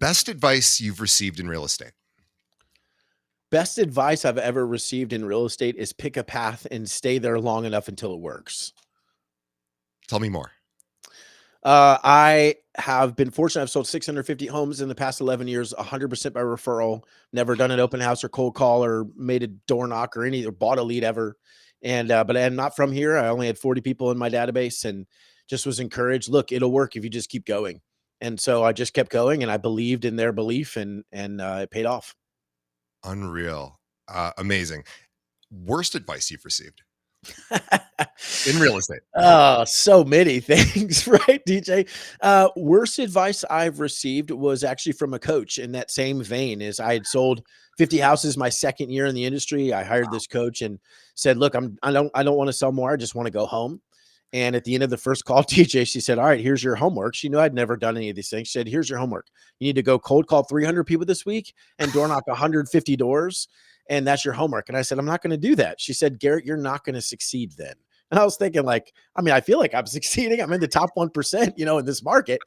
Best advice you've received in real estate? Best advice I've ever received in real estate is pick a path and stay there long enough until it works. Tell me more. I have been fortunate. I've sold 650 homes in the past 11 years, 100% by referral. Never done an open house or cold call or made a door knock or bought a lead ever. But I'm not from here. I only had 40 people in my database and just was encouraged. Look, it'll work if you just keep going. And so I just kept going and I believed in their belief and it paid off. Unreal. Amazing. Worst advice you've received in real estate? Oh, so many things, right, DJ? Worst advice I've received was actually from a coach in that same vein. Is I had sold 50 houses my second year in the industry. I hired this coach and said, "Look, I don't want to sell more. I just want to go home." And at the end of the first call, TJ, she said, "All right, here's your homework." She knew I'd never done any of these things. She said, "Here's your homework. You need to go cold call 300 people this week and door knock 150 doors, and that's your homework." And I said, "I'm not going to do that." She said, "Garrett, you're not going to succeed then." And I was thinking, like, I mean, I feel like I'm succeeding. I'm in the top 1%, in this market.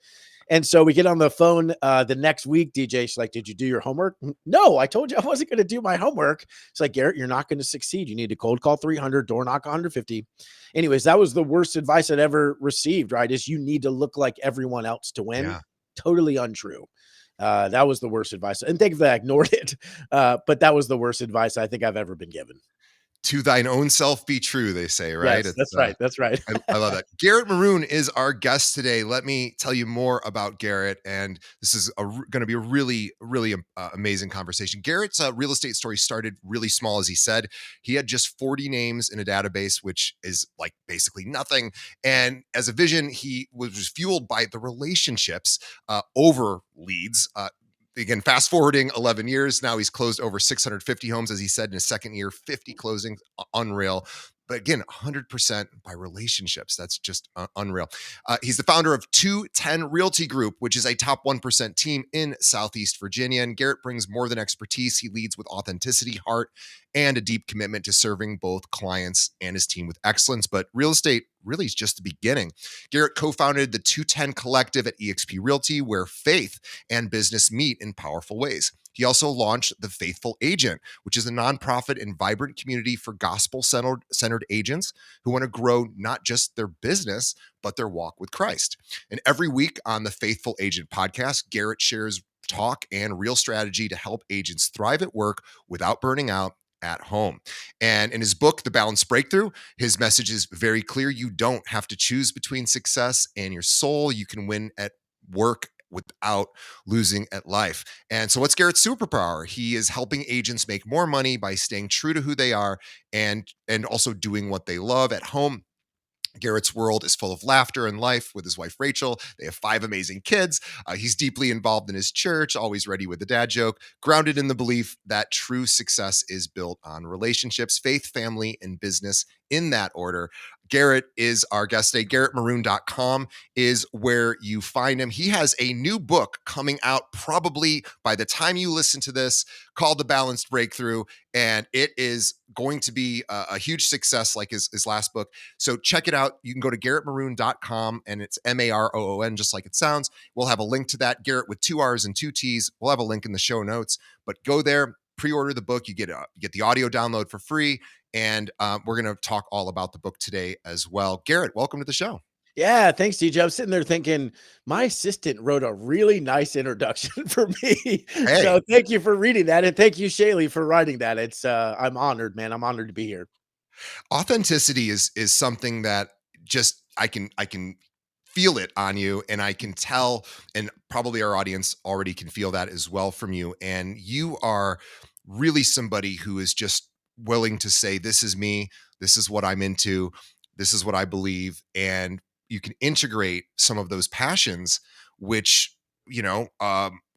And so we get on the phone the next week, DJ. She's like, "Did you do your homework?" No, I told you I wasn't going to do my homework. It's like, "Garrett, you're not going to succeed. You need to cold call 300, door knock 150. Anyways, that was the worst advice I'd ever received, right? Is you need to look like everyone else to win. Yeah. Totally untrue. That was the worst advice. And thankfully I ignored it. But that was the worst advice I think I've ever been given. To thine own self be true, they say, right? Yes, It's that's right. That's right. I love that. Garrett Maroon is our guest today. Let me tell you more about Garrett, and this is going to be a really, really amazing conversation. Garrett's real estate story started really small, as he said. He had just 40 names in a database, which is like basically nothing. And as a vision, he was fueled by the relationships over leads. Again, fast forwarding 11 years, now he's closed over 650 homes, as he said, in his second year, 50 closings, unreal. But again, 100% by relationships. That's just unreal. He's the founder of 210 Realty Group, which is a top 1% team in Southeast Virginia. And Garrett brings more than expertise. He leads with authenticity, heart, and a deep commitment to serving both clients and his team with excellence. But real estate really is just the beginning. Garrett co-founded the 210 Collective at eXp Realty, where faith and business meet in powerful ways. He also launched The Faithful Agent, which is a nonprofit and vibrant community for gospel-centered agents who want to grow not just their business, but their walk with Christ. And every week on the Faithful Agent podcast, Garrett shares talk and real strategy to help agents thrive at work without burning out at home. And in his book, The Balanced Breakthrough, his message is very clear. You don't have to choose between success and your soul. You can win at work without losing at life. And so what's Garrett's superpower? He is helping agents make more money by staying true to who they are and also doing what they love at home. Garrett's world is full of laughter and life with his wife, Rachel. They have 5 amazing kids. He's deeply involved in his church, always ready with a dad joke, grounded in the belief that true success is built on relationships, faith, family, and business in that order. Garrett is our guest today. GarrettMaroon.com is where you find him. He has a new book coming out probably by the time you listen to this called The Balanced Breakthrough, and it is going to be a huge success like his last book. So check it out. You can go to GarrettMaroon.com, and it's Maroon, just like it sounds. We'll have a link to that. Garrett with 2 R's and 2 T's. We'll have a link in the show notes, but go there, pre-order the book. You get the audio download for free. And we're going to talk all about the book today as well. Garrett, welcome to the show. Yeah, thanks, DJ. I was sitting there thinking, my assistant wrote a really nice introduction for me. Hey. So thank you for reading that. And thank you, Shaylee, for writing that. It's I'm honored, man. I'm honored to be here. Authenticity is something that just I can feel it on you, and I can tell, and probably our audience already can feel that as well from you. And you are really somebody who is just willing to say, this is me, this is what I'm into, this is what I believe, and you can integrate some of those passions, which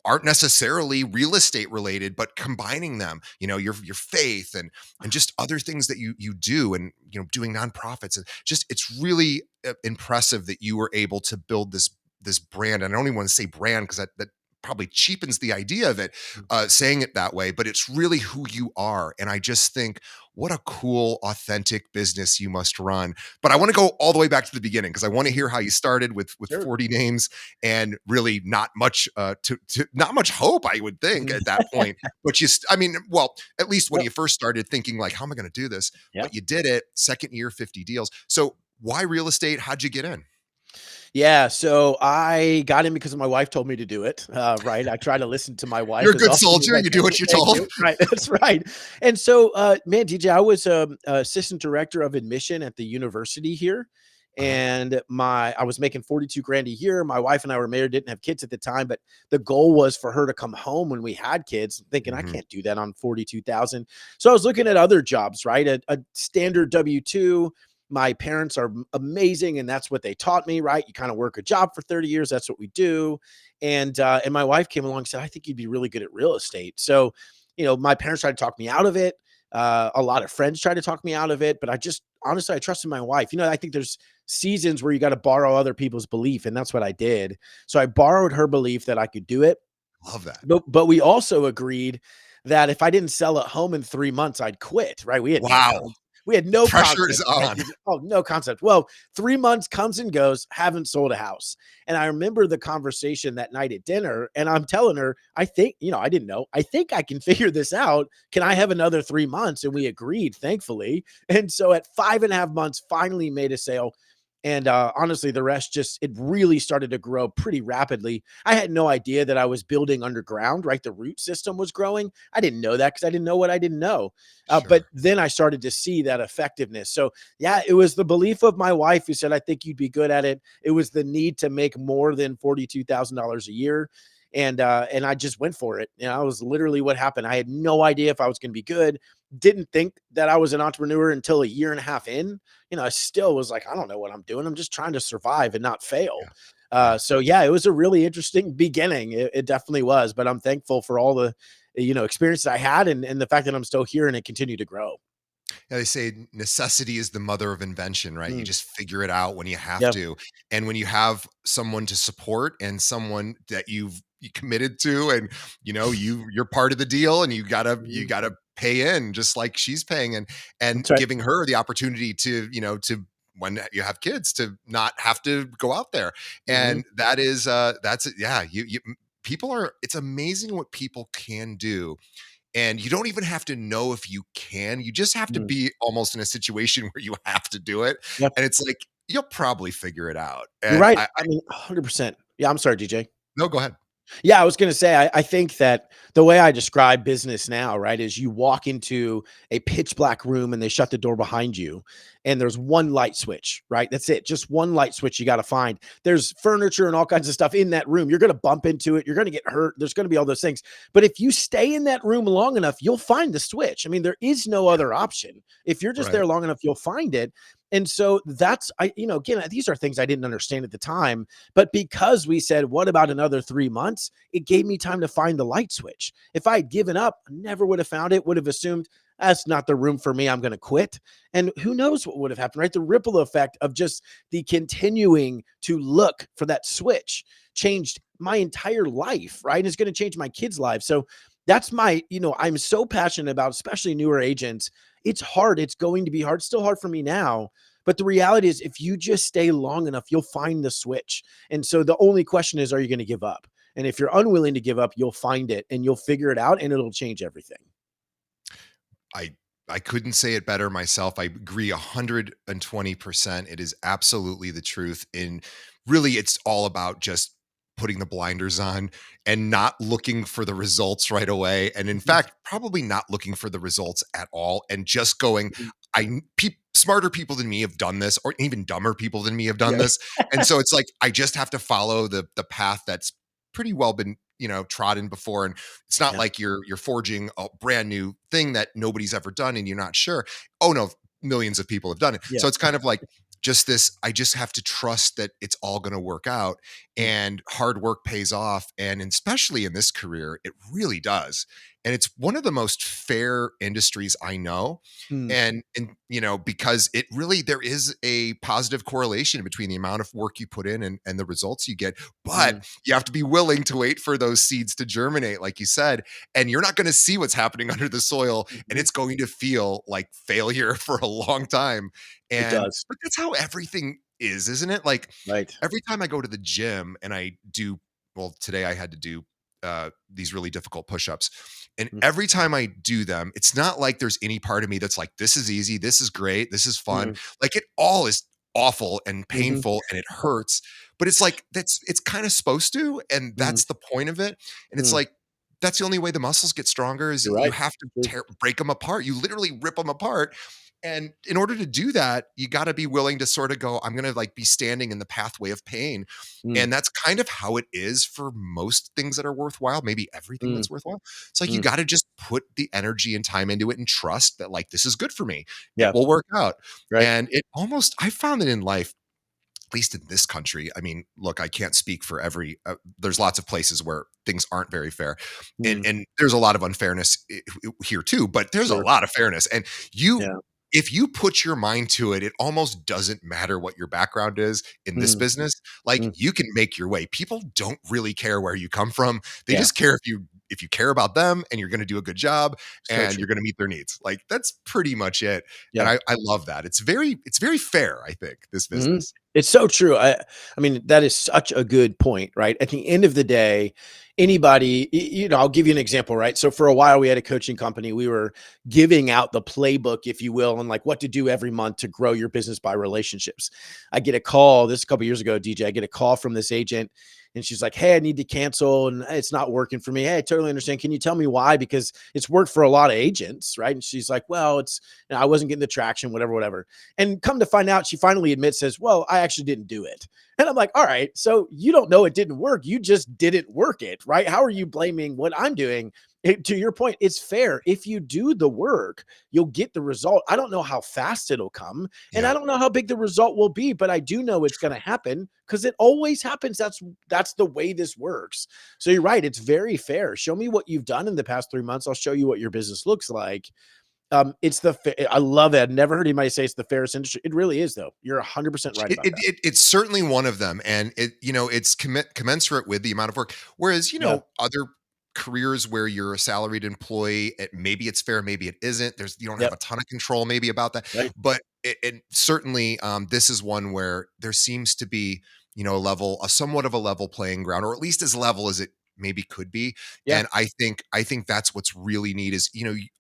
aren't necessarily real estate related, but combining them, your faith and just other things that you do, and doing nonprofits, and just it's really impressive that you were able to build this brand. And I don't even want to say brand because that probably cheapens the idea of it, saying it that way, but it's really who you are. And I just think, what a cool, authentic business you must run. But I want to go all the way back to the beginning because I want to Mhm. hear how you started with Sure. 40 names and really not much to not much hope, I would think, Mhm. at that point. But I mean, well, at least when Yep. you first started thinking like, how am I going to do this? Yeah. But you did it. Second year, 50 deals. So why real estate? How'd you get in? Yeah, so I got in because my wife told me to do it, right? I try to listen to my You're wife a as good often as soldier. I You can. do what you're Thank told. you. Right, that's right. And so, man, DJ, I was assistant director of admission at the university here, Uh-huh. and I was making 42 grand a year. My wife and I were married, didn't have kids at the time, but the goal was for her to come home when we had kids. Thinking I Mhm. can't do that on 42,000, so I was looking at other jobs, right? A standard W-2. My parents are amazing, and that's what they taught me, right? You kind of work a job for 30 years, that's what we do. And my wife came along and said, I think you'd be really good at real estate. So, my parents tried to talk me out of it. A lot of friends tried to talk me out of it, but I just honestly I trusted my wife. I think there's seasons where you got to borrow other people's belief, and that's what I did. So I borrowed her belief that I could do it. Love that. But we also agreed that if I didn't sell at home in 3 months, I'd quit, right? Wow. We had The no pressure is concept, right? on. Oh, no concept. Well, 3 months comes and goes, haven't sold a house. And I remember the conversation that night at dinner, and I'm telling her, I think, I didn't know. I think I can figure this out. Can I have another 3 months? And we agreed, thankfully. And so at 5.5 months, finally made a sale. And honestly, the rest it really started to grow pretty rapidly. I had no idea that I was building underground, right? The root system was growing. I didn't know that because I didn't know what I didn't know. But Sure. then I started to see that effectiveness. So, yeah, it was the belief of my wife who said, I think you'd be good at it. It was the need to make more than $42,000 a year. And I just went for it. It was literally what happened. I had no idea if I was going to be good. Didn't think that I was an entrepreneur until a year and a half in. I still was like, I don't know what I'm doing. I'm just trying to survive and not fail. Yeah. Yeah. So yeah, it was a really interesting beginning. It definitely was, but I'm thankful for all the, experiences I had and the fact that I'm still here and it continued to grow. Yeah, they say necessity is the mother of invention, right? You Mm, just figure it out when you have yeah, to. And when you have someone to support and someone that you committed to and you're part of the deal and you mhm, gotta pay in just like she's paying in and that's right. giving her the opportunity to when you have kids to not have to go out there. Mhm, And that's it. Yeah, you people are it's amazing what people can do and you don't even have to know if you can. You just have to mm, be almost in a situation where you have to do it. yeah, And it's like, you'll probably figure it out. you're And right. I I mean, 100%. Yeah, I'm sorry, DJ. no, go ahead. Yeah, I was going to say, I think that the way I describe business now, right, is you walk into a pitch black room and they shut the door behind you, and there's one light switch, right? That's it. Just one light switch you got to find. There's furniture and all kinds of stuff in that room. You're going to bump into it. You're going to get hurt. There's going to be all those things. But if you stay in that room long enough, you'll find the switch. I mean, there is no Yeah, other option. If you're just right. there long enough, you'll find it. And so again, these are things I didn't understand at the time, but because we said, what about another 3 months? It gave me time to find the light switch. If I had given up, I never would have found it, would have assumed that's not the room for me. I'm going to quit. And who knows what would have happened, right? The ripple effect of just the continuing to look for that switch changed my entire life, right? And it's going to change my kids' lives. So that's I'm so passionate about, especially newer agents. It's hard. It's going to be hard. It's still hard for me now. But the reality is, if you just stay long enough, you'll find the switch. And so the only question is, are you going to give up? And if you're unwilling to give up, you'll find it and you'll figure it out and it'll change everything. I I couldn't say it better myself. I agree 120%. It is absolutely the truth. And really, it's all about just putting the blinders on and not looking for the results right away. And in Mhm, fact, probably not looking for the results at all and just going, mhm. smarter people than me have done this, or even dumber people than me have done Yeah. this. And so it's like I just have to follow the path that's pretty well been trodden before, and it's not Yeah. like you're forging a brand new thing that nobody's ever done and you're not sure. Oh no, millions of people have done it. Yeah. So it's kind of like just this I just have to trust that it's all going to work out Mm, and hard work pays off, and especially in this career it really does. and it's one of the most fair industries I know. Mm, And because it really there is a positive correlation between the amount of work you put in and the results you get. But mm, you have to be willing to wait for those seeds to germinate, like you said, and you're not going to see what's happening under the soil, and mhm. it's going to feel like failure for a long time. It And does. but that's how everything is, isn't it? Like Right. every time I go to the gym and I do, well, today I had to do these really difficult push-ups. And Mm, every time I do them, it's not like there's any part of me that's like, this is easy, this is great, this is fun. mm, Like it all is awful and mhm, painful and it hurts. But it's like it's kind of supposed to, and mm, that's the point of it. And it's mm. like that's the only way the muscles get stronger is You're you right. have to True. break them apart. You literally rip them apart. And in order to do that, you got to be willing to sort of go, I'm going to like be standing in the pathway of pain. Mm, And that's kind of how it is for most things that are worthwhile, maybe everything mm, that's worthwhile. It's like you mm. got to just put the energy and time into it and trust that like this is good for me. It Yeah. will work out. Right. And it almost I found that in life, at least in this country, I mean, look, I can't speak for every there's lots of places where things aren't very fair. And Mm. and there's a lot of unfairness here too, but there's a Sure. lot of fairness. And you Yeah. if you put your mind to it, it almost doesn't matter what your background is in this Mm, business. Like mm. you can make your way. People don't really care where you come from. They Yeah. just care if you care about them and you're going to do a good job So and true. you're going to meet their needs. Like that's pretty much it. And Yeah. I love that. It's very fair, I think, this Mhm. business. It's so true. I mean, that is such a good point, right? At the end of the day, anybody, I'll give you an example, right? So for a while we had a coaching company. We were giving out the playbook, if you will, and like what to do every month to grow your business by relationships. I get a call, this a couple years ago, DJ. I get a call from this agent and she's like, "Hey, I need to cancel and it's not working for me." "Hey, I totally understand. Can you tell me why? Because it's worked for a lot of agents, right?" And she's like, "Well, I wasn't getting the traction, whatever, whatever." And come to find out, she finally admits, says, "Well, I actually didn't do it." And I'm like, all right, so you don't know it didn't work. You just didn't work it, right? How are you blaming what I'm doing? To your point, it's fair. If you do the work, you'll get the result. I don't know how fast it'll come, and I Yeah. don't know how big the result will be, but I do know it's going to happen because it always happens. That's the way this works. So you're right. It's very fair. Show me what you've done in the past 3 months. I'll show you what your business looks like. It's I love it. I've never heard anybody say it's the fairest industry. It really is, though. You're 100% right It, about it, that. it it's certainly one of them, and it's commensurate with the amount of work. Whereas Yeah. other careers where you're a salaried employee, maybe it's fair, maybe it isn't. You don't have Yep. a ton of control maybe about that, Right. but certainly this is one where there seems to be a somewhat of a level playing ground, or at least as level as it maybe could be. Yeah. And I think that's what's really neat is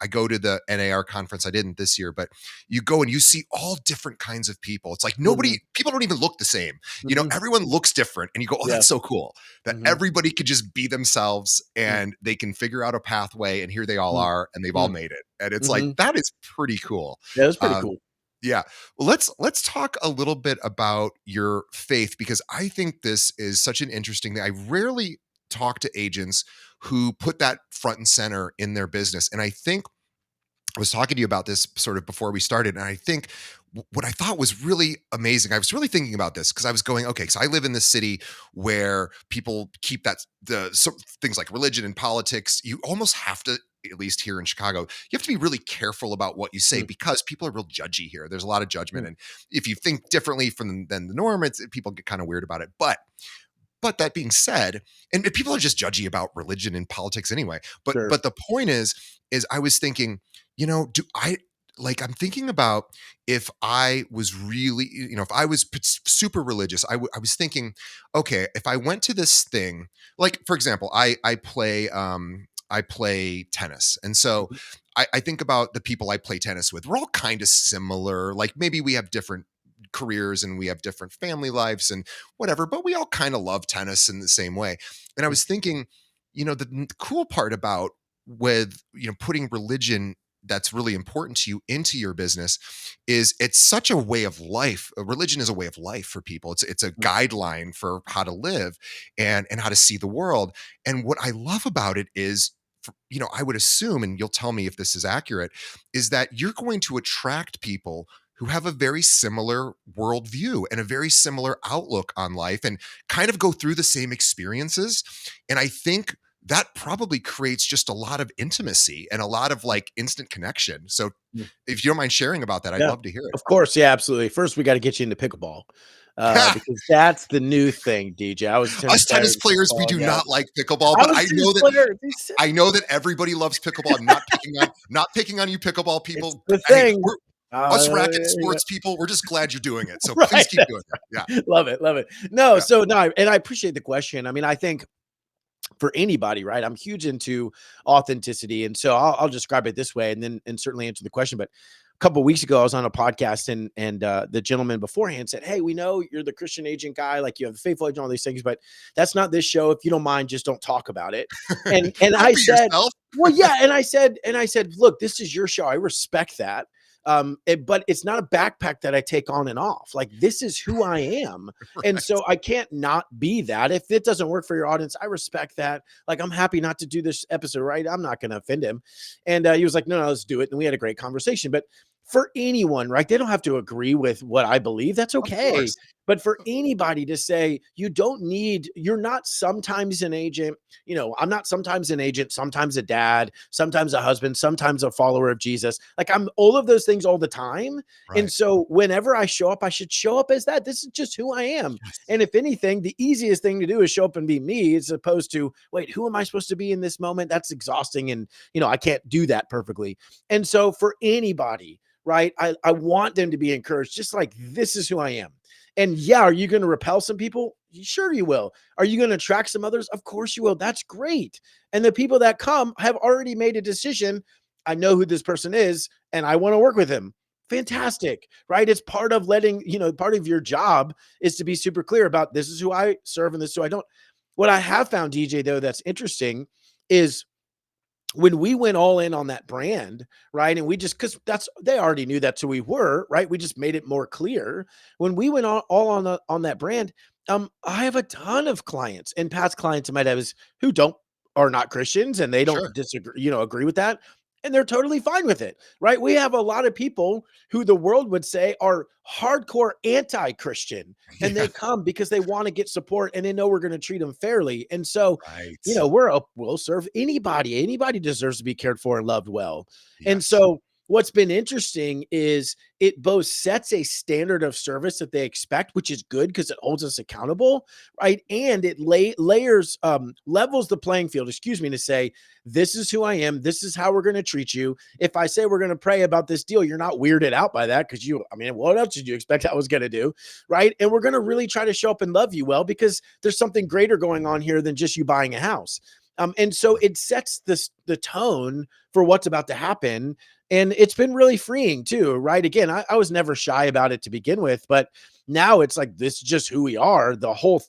I go to the NAR conference. I didn't this year, but you go and you see all different kinds of people. It's like Mhm. people don't even look the same. Mhm. Everyone looks different. And you go, oh, Yeah. that's so cool that Mhm. everybody could just be themselves Mm, and they can figure out a pathway. And here they all mm, are, and they've all mm, made it. And it's like, mhm. that is pretty cool. Yeah, that's pretty Um, cool. yeah. Well, let's talk a little bit about your faith because I think this is such an interesting thing. I rarely talk to agents who put that front and center in their business. And I think I was talking to you about this sort of before we started, and I think what I thought was really amazing. I was really thinking about this because I was going, okay, so I live in this city where people keep things like religion and politics. You almost have to, at least here in Chicago, you have to be really careful about what you say Mm, because people are real judgy here. There's a lot of judgment, mm. and if you think differently than the norm, people get kind of weird about it. But that being said, and people are just judgy about religion and politics anyway. But Sure. but the point is I was thinking, do I like I'm thinking about if I was really, if I was super religious, I was thinking, okay, if I went to this thing, like for example, I play tennis. And so Mhm. I think about the people I play tennis with. We're all kind of similar. Like maybe we have different careers and we have different family lives and whatever, but we all kind of love tennis in the same way. And I Mm, was thinking, the cool part about with, putting religion that's really important to you into your business is it's such a way of life. Religion is a way of life for people. It's a mm, guideline for how to live and how to see the world. And what I love about it is I would assume, and you'll tell me if this is accurate, is that you're going to attract people who have a very similar worldview and a very similar outlook on life and kind of go through the same experiences. And I think that probably creates just a lot of intimacy and a lot of like instant connection. So Mm. if you don't mind sharing about that, I'd Yeah, love to hear it. of course, yeah, absolutely. First, we gotta get you into pickleball, because that's the new thing, DJ. I was a tennis Us player tennis in players, we football, do yeah. not like pickleball, I but was a tennis player. It's I know that everybody loves pickleball. I'm not picking on you pickleball it's people. the Hey, thing. we're us racket sports people, we're just glad you're doing it. So please Right, keep doing it. Yeah. love it, love it. No, Yeah. so, no, and I appreciate the question. I mean, I think for anybody, right? I'm huge into authenticity, and so I'll describe it this way, and then and certainly answer the question. But a couple of weeks ago, I was on a podcast, and the gentleman beforehand said, "Hey, we know you're the Christian agent guy, like you have the faithful agent, all these things, but that's not this show. If you don't mind, just don't talk about it." And Don't I be said, yourself. "Well, yeah," and I said, "Look, this is your show. I respect that." But it's not a backpack that I take on and off. Like, this is who I am. And Right. so I can't not be that. If it doesn't work for your audience, I respect that. Like, I'm happy not to do this episode, right? I'm not going to offend him. And he was like, no, no, let's do it. And we had a great conversation. But for anyone, right? They don't have to agree with what I believe. That's Of okay. course. But for anybody to say, you're not sometimes an agent, I'm not sometimes an agent, sometimes a dad, sometimes a husband, sometimes a follower of Jesus. Like, I'm all of those things all the time. And Right. so whenever I show up, I should show up as that. This is just who I am. Yes. And if anything, the easiest thing to do is show up and be me as opposed to, wait, who am I supposed to be in this moment? That's exhausting. And, I can't do that perfectly. And so for anybody, right, I want them to be encouraged, just like, this is who I am. And yeah, are you going to repel some people? Sure, you will. Are you going to attract some others? Of course you will. That's great. And the people that come have already made a decision. I know who this person is and I want to work with him. Yeah. Fantastic, right? It's part of part of your job is to be super clear about, this is who I serve and this is who I don't. What I have found, DJ, though, that's interesting is when we went all in on that brand, right? And we just, because they already knew that's who we were, right? We just made it more clear. When we went all on that brand, I have a ton of clients and past clients of mine who are not Christians and they don't Sure. disagree, agree with that. And they're totally fine with it, right? We have a lot of people who the world would say are hardcore anti-Christian, and Yeah. they come because they want to get support and they know we're going to treat them fairly. And so, Right. we'll serve anybody. Anybody deserves to be cared for and loved well. And Yes. so what's been interesting is it both sets a standard of service that they expect, which is good because it holds us accountable, right? And it levels the playing field, excuse me, to say, this is who I am. This is how we're going to treat you. If I say we're going to pray about this deal, you're not weirded out by that because what else did you expect I was going to do? Right. And we're going to really try to show up and love you well because there's something greater going on here than just you buying a house. And so it sets the tone for what's about to happen. And it's been really freeing too, right? Again, I was never shy about it to begin with, but now it's like, this is just who we are. The whole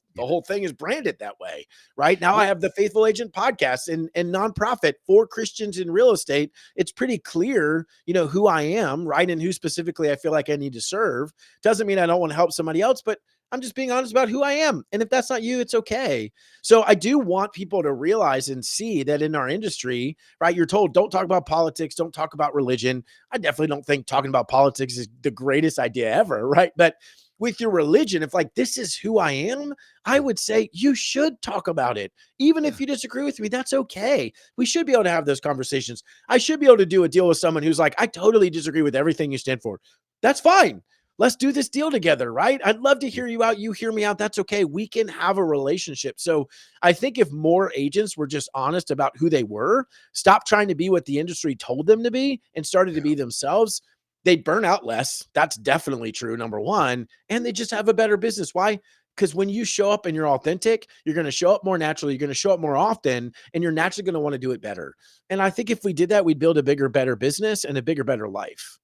thing is branded that way, right? Now I have the Faithful Agent podcast and nonprofit for Christians in real estate. It's pretty clear, who I am, right? And who specifically I feel like I need to serve. Doesn't mean I don't want to help somebody else, but I'm just being honest about who I am. And if that's not you, it's okay. So I do want people to realize and see that in our industry, right, you're told, don't talk about politics, don't talk about religion. I definitely don't think talking about politics is the greatest idea ever, right? But with your religion, if like, this is who I am, I would say you should talk about it. Even Yeah. if you disagree with me, that's okay. We should be able to have those conversations. I should be able to do a deal with someone who's like, I totally disagree with everything you stand for. That's fine. Let's do this deal together, right? I'd love to hear you out. You hear me out. That's okay. We can have a relationship. So I think if more agents were just honest about who they were, stop trying to be what the industry told them to be, and started to Yeah. be themselves, they'd burn out less. That's definitely true, number one. And they just have a better business. Why? Because when you show up and you're authentic, you're going to show up more naturally. You're going to show up more often, and you're naturally going to want to do it better. And I think if we did that, we'd build a bigger, better business and a bigger, better life.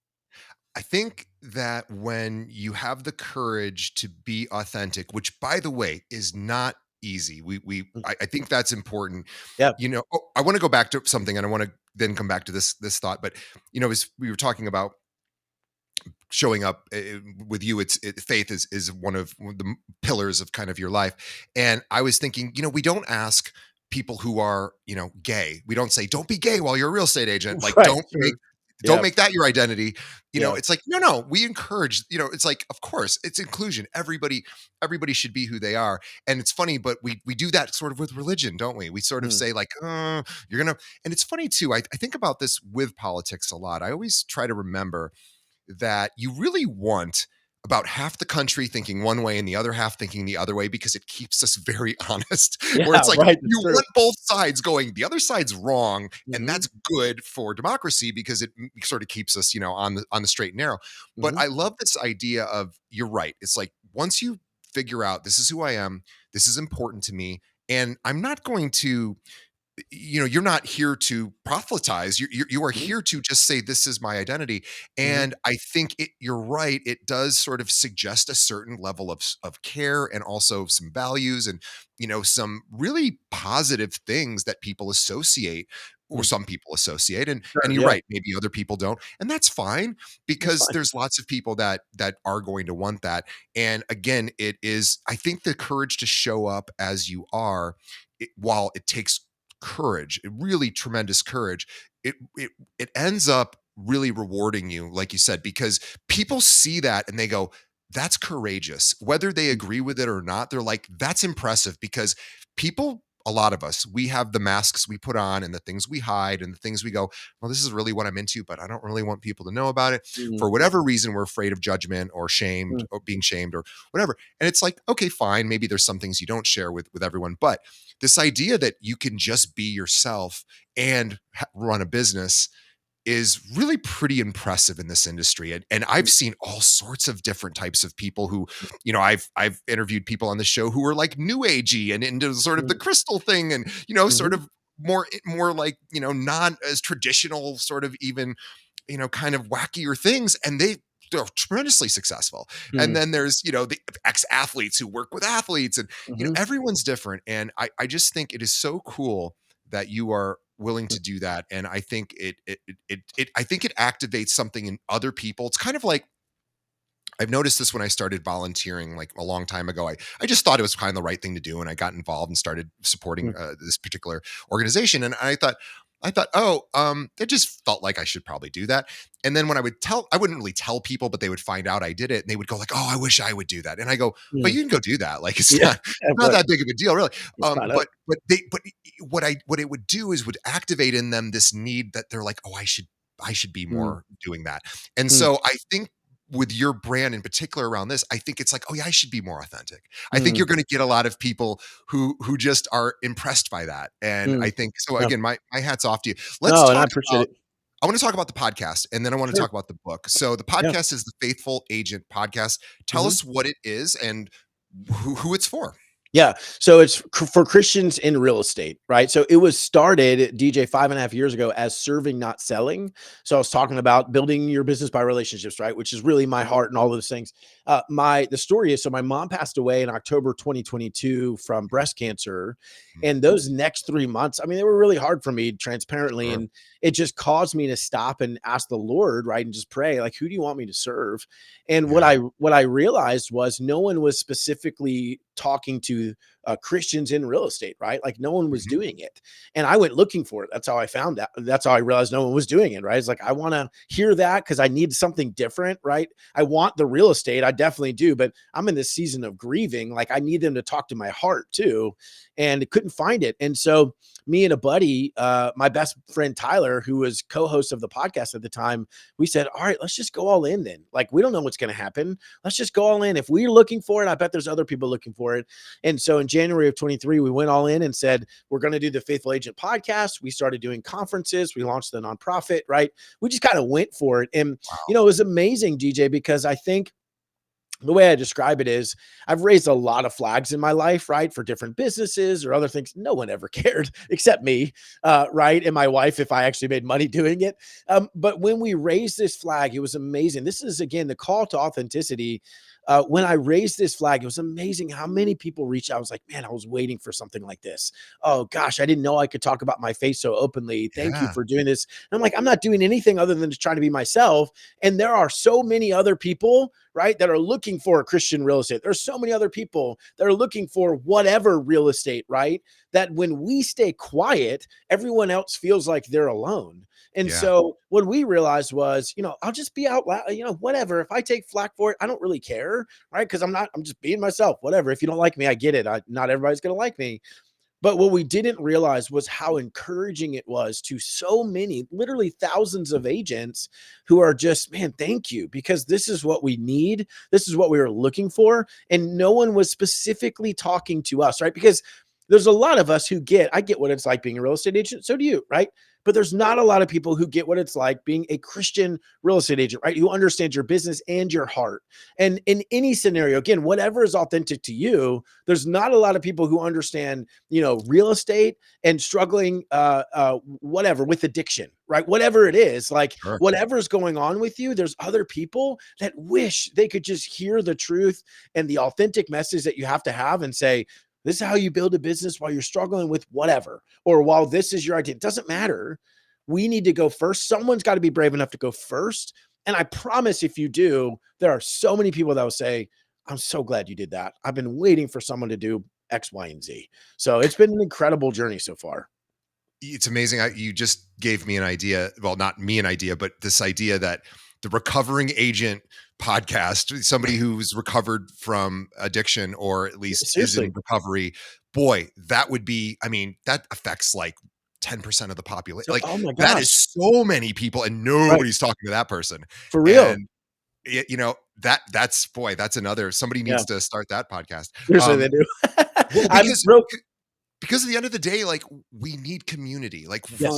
I think that when you have the courage to be authentic, which by the way is not easy, I think that's important. Yeah. I want to go back to something, and I want to then come back to this thought. But as we were talking about showing up with you, faith is one of the pillars of kind of your life. And I was thinking, we don't ask people who are gay. We don't say, don't be gay while you're a real estate agent. Like, Right. don't make Sure. don't Yep. make that your identity. Yeah. It's like, no, we encourage, it's like, of course, it's inclusion. Everybody should be who they are. And it's funny, but we do that sort of with religion, don't we? We sort of Mm, say like, you're gonna, and it's funny too. I think about this with politics a lot. I always try to remember that you really want about half the country thinking one way and the other half thinking the other way, because it keeps us very honest. Where yeah, it's like right, that's you true. want both sides going, the other side's wrong, and Mhm, that's good for democracy because it sort of keeps us, on the straight and narrow. But mhm, I love this idea of, you're right. It's like, once you figure out, this is who I am, this is important to me, and I'm not going to, you're not here to proselytize. You are mhm, here to just say, this is my identity. mhm, And I think you're right, it does sort of suggest a certain level of care, and also some values, and some really positive things that people associate, or mm. some people associate. And Sure, you're yeah, right, maybe other people don't, and that's fine, that's because fine. there's lots of people that are going to want that. And again, it is, I think, the courage to show up as you are, while it takes courage, really tremendous courage, it ends up really rewarding you, like you said, because people see that and they go, "That's courageous." Whether they Mm, agree with it or not, they're like, "That's impressive," because people. A lot of us, we have the masks we put on and the things we hide and the things we go, well, this is really what I'm into, but I don't really want people to know about it. mhm, For whatever reason, we're afraid of judgment or shamed mm, or being shamed or whatever. And it's like, okay, fine. Maybe there's some things you don't share with everyone, but this idea that you can just be yourself and run a business is really pretty impressive in this industry. And I've mm, seen all sorts of different types of people who, I've interviewed people on the show who are like new agey and into sort of the mm, crystal thing, and sort mhm, of more like, not as traditional, sort of even, kind of wackier things, and they're tremendously successful. And mm, then there's, the ex-athletes who work with athletes, and mhm, everyone's different. And I just think it is so cool that you are willing mm, to do that. And I think I think it activates something in other people. It's kind of like, I've noticed this when I started volunteering like a long time ago. I just thought it was kind of the right thing to do, and I got involved and started supporting mm, this particular organization. And I thought, oh, it just felt like I should probably do that. And then when I wouldn't really tell people, but they would find out I did it, and they would go like, "Oh, I wish I would do that." And I go, "But mm. you can go do that. Like, it's Yeah, not yeah, not right. that big of a deal, really." You sign up. But what it would do is would activate in them this need that they're like, "Oh, I should be Mm, more doing that." And mm, so I think with your brand in particular around this, I think it's like, oh yeah, I should be more authentic. I think mm, you're going to get a lot of people who just are impressed by that. And mm. I think so. Yeah. Again, my hat's off to you. Let's No, and I talk appreciate about. it. I want to talk about the podcast, and then I want to Sure. talk about the book. So the Yeah. podcast is the Faithful Agent podcast. Tell Mhm. us what it is and who it's for. Yeah. So it's for Christians in real estate, right? So it was started, DJ, 5.5 years ago as serving, not selling. So I was talking about building your business by relationships, right? Which is really my heart and all those things. The story is, so my mom passed away in October 2022 from breast cancer. Mhm. And those next 3 months, I mean, they were really hard for me, transparently. Sure. And it just caused me to stop and ask the Lord, right? And just pray, like, who do you want me to serve? And Yeah. what I realized was no one was specifically talking to Christians in real estate, right? Like no one was Mhm. doing it. And I went looking for it. That's how I found out. That's how I realized no one was doing it, right? It's like, I want to hear that because I need something different, right? I want the real estate. I definitely do, but I'm in this season of grieving. Like I need them to talk to my heart too. And couldn't find it. And so me and a buddy, my best friend Tyler, who was co-host of the podcast at the time, we said, all right, let's just go all in then. Like we don't know what's going to happen. Let's just go all in. If we're looking for it, I bet there's other people looking for it. And so in January of 23, we went all in and said, we're going to do the Faithful Agent podcast. We started doing conferences. We launched the nonprofit, right? We just kind of went for it. And, Wow. it was amazing, DJ, because I think the way I describe it is I've raised a lot of flags in my life, right? For different businesses or other things. No one ever cared except me, right? And my wife, if I actually made money doing it. But when we raised this flag, it was amazing. This is, again, the call to authenticity. When I raised this flag, it was amazing how many people reached out. I was like, man, I was waiting for something like this. Oh gosh, I didn't know I could talk about my faith so openly. Thank you Yeah. for doing this. And I'm like, I'm not doing anything other than just trying to be myself. And there are so many other people, right, that are looking for Christian real estate. There's so many other people that are looking for whatever real estate, right? That when we stay quiet, everyone else feels like they're alone. And Yeah. so what we realized was, I'll just be out loud, whatever. If I take flack for it, I don't really care, right? Because I'm just being myself. Whatever. If you don't like me, I get it. Not everybody's gonna like me. But what we didn't realize was how encouraging it was to so many, literally thousands of agents who are just, man, thank you, because this is what we need. This is what we were looking for. And no one was specifically talking to us, right? Because there's a lot of us I get what it's like being a real estate agent. So do you, right? But there's not a lot of people who get what it's like being a Christian real estate agent, right? Who understands your business and your heart. And in any scenario, again, whatever is authentic to you, there's not a lot of people who understand, real estate and struggling, whatever, with addiction, right? Whatever it is, like Sure. whatever's going on with you, there's other people that wish they could just hear the truth and the authentic message that you have to have and say, this is how you build a business while you're struggling with whatever, or while this is your idea. It doesn't matter. We need to go first. Someone's got to be brave enough to go first. And I promise if you do, there are so many people that will say, I'm so glad you did that. I've been waiting for someone to do X, Y, and Z. So it's been an incredible journey so far. It's amazing. You just gave me an idea. Well, not me an idea, but this idea that the recovering agent podcast, somebody who's recovered from addiction or at least is in Seriously. recovery, boy, that would be, I mean, that affects like 10% of the population. So, Like oh my that is gosh. so many people and Right. nobody's talking to that person. For real. And that's boy, that's another, somebody Yeah. needs to start that podcast. Seriously, Um, they do. well, I'm real. because at the end of the day, like we need community. Like for Yes.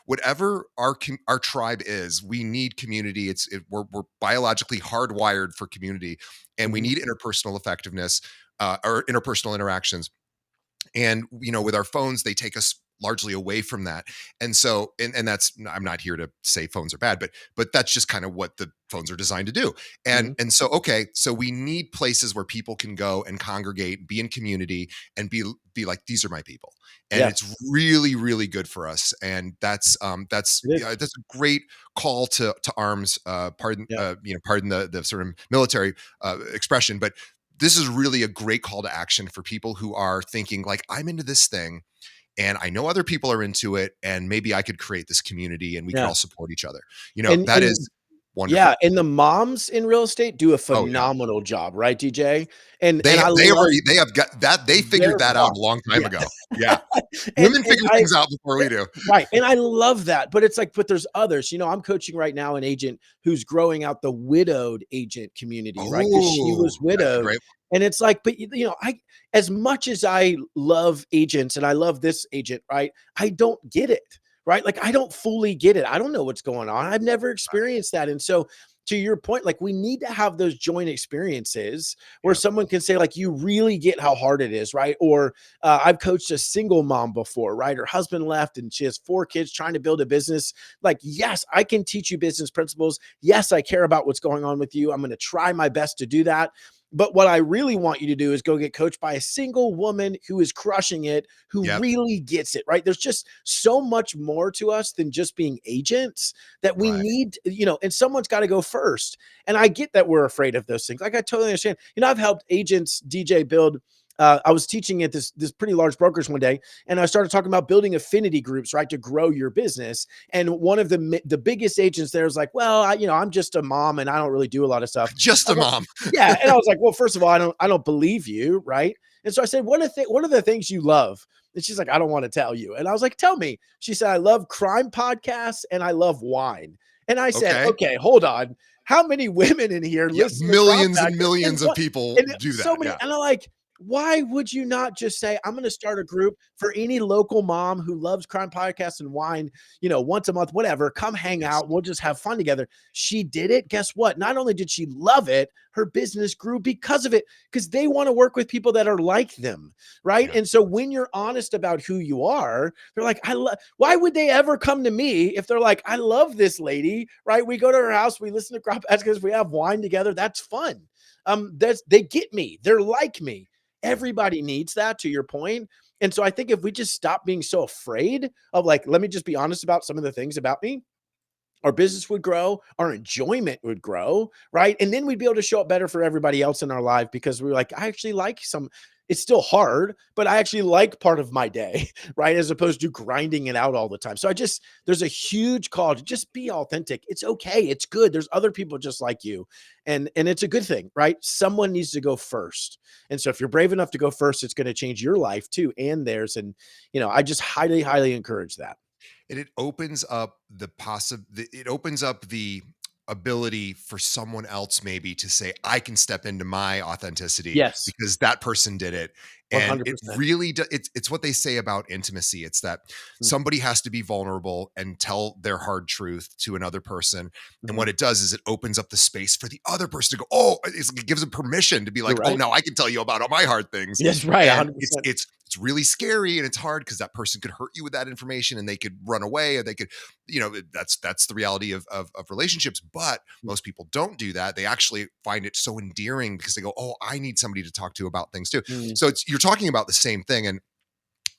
whatever our tribe is, we need community. We're biologically hardwired for community, and we Mhm. need interpersonal effectiveness, or interpersonal interactions. And with our phones, they take us largely away from that. And so, and that's, I'm not here to say phones are bad, but that's just kind of what the phones are designed to do. and Mhm. and so, okay, so we need places where people can go and congregate, be in community, and be like, these are my people. And Yeah, it's really, really good for us. And that's, it is. yeah, that's a great call to arms. Pardon, Yeah. pardon the sort of military expression, but this is really a great call to action for people who are thinking like, I'm into this thing and I know other people are into it, and maybe I could create this community and we could Yeah. all support each other. That And is wonderful. yeah, and the moms in real estate do a Oh yeah. phenomenal job, right, DJ? And They I they love already they have got that, they figured their that out part. a long time Yeah. ago. Yeah. And Women and figure I things out before we do. right, and I love that, but it's like, but there's others. I'm coaching right now an agent who's growing out the widowed agent community, right? Because she Oh, was that's a widowed, great and it's like, but I, as much as I love agents and I love this agent, right? I don't get it, right? Like I don't fully get it. I don't know what's going on. I've never experienced that, and so to your point, like we need to have those joint experiences where yeah. someone can say, like, you really get how hard it is, right? Or I've coached a single mom before, right? Her husband left and she has 4 kids trying to build a business. Like, yes, I can teach you business principles. Yes, I care about what's going on with you. I'm going to try my best to do that. But what I really want you to do is go get coached by a single woman who is crushing it, who Yep. really gets it, right? There's just so much more to us than just being agents that we Right. need, and someone's got to go first. And I get that we're afraid of those things. Like I totally understand. I've helped agents, DJ, build. I was teaching at this pretty large brokerage one day, and I started talking about building affinity groups, right, to grow your business. And one of the biggest agents there was like, "Well, I'm just a mom, and I don't really do a lot of stuff." Just I a was like, mom. "Yeah," and I was like, "Well, first of all, I don't believe you, right?" And so I said, what are the things you love?" And she's like, "I don't want to tell you." And I was like, "Tell me." She said, "I love crime podcasts and I love wine." And I said, Okay. "Okay, hold on. How many women in here Yeah, listen to crime millions and podcasts?" millions of people And do so that. many, Yeah. and I'm like, why would you not just say, I'm going to start a group for any local mom who loves crime podcasts and wine, once a month, whatever, come hang Yes. out. We'll just have fun together. She did it. Guess what? Not only did she love it, her business grew because of it, because they want to work with people that are like them. Right. Yeah. And so when you're honest about who you are, they're like, why would they ever come to me if they're like, I love this lady, right? We go to her house, we listen to crop because we have wine together. That's fun. They get me. They're like me. Yeah. Everybody needs that, to your point. And so I think if we just stop being so afraid of, like, let me just be honest about some of the things about me, our business would grow, our enjoyment would grow, right? And then we'd be able to show up better for everybody else in our life because we were like, I actually like some, it's still hard, but I actually like part of my day, right? As opposed to grinding it out all the time. So there's a huge call to just be authentic. It's okay. It's good. There's other people just like you. And it's a good thing, right? Someone needs to go first. And so if you're brave enough to go first, it's going to change your life too and theirs. And, I just highly, highly encourage that. And it opens up it opens up the ability for someone else maybe to say, I can step into my authenticity Yes. because that person did it. And it 100%. really it's what they say about intimacy. It's that somebody has to be vulnerable and tell their hard truth to another person. And what Mhm. it does is it opens up the space for the other person to go, oh, it gives them permission to be You're like, oh, right. now I can tell you about all my hard things. Yes, right, And 100%. it's really scary and it's hard because that person could hurt you with that information and they could run away or they could, that's the reality of relationships. But Mm, most people don't do that. They actually find it so endearing because they go, oh, I need somebody to talk to about things too. mm, So you're talking about the same thing. And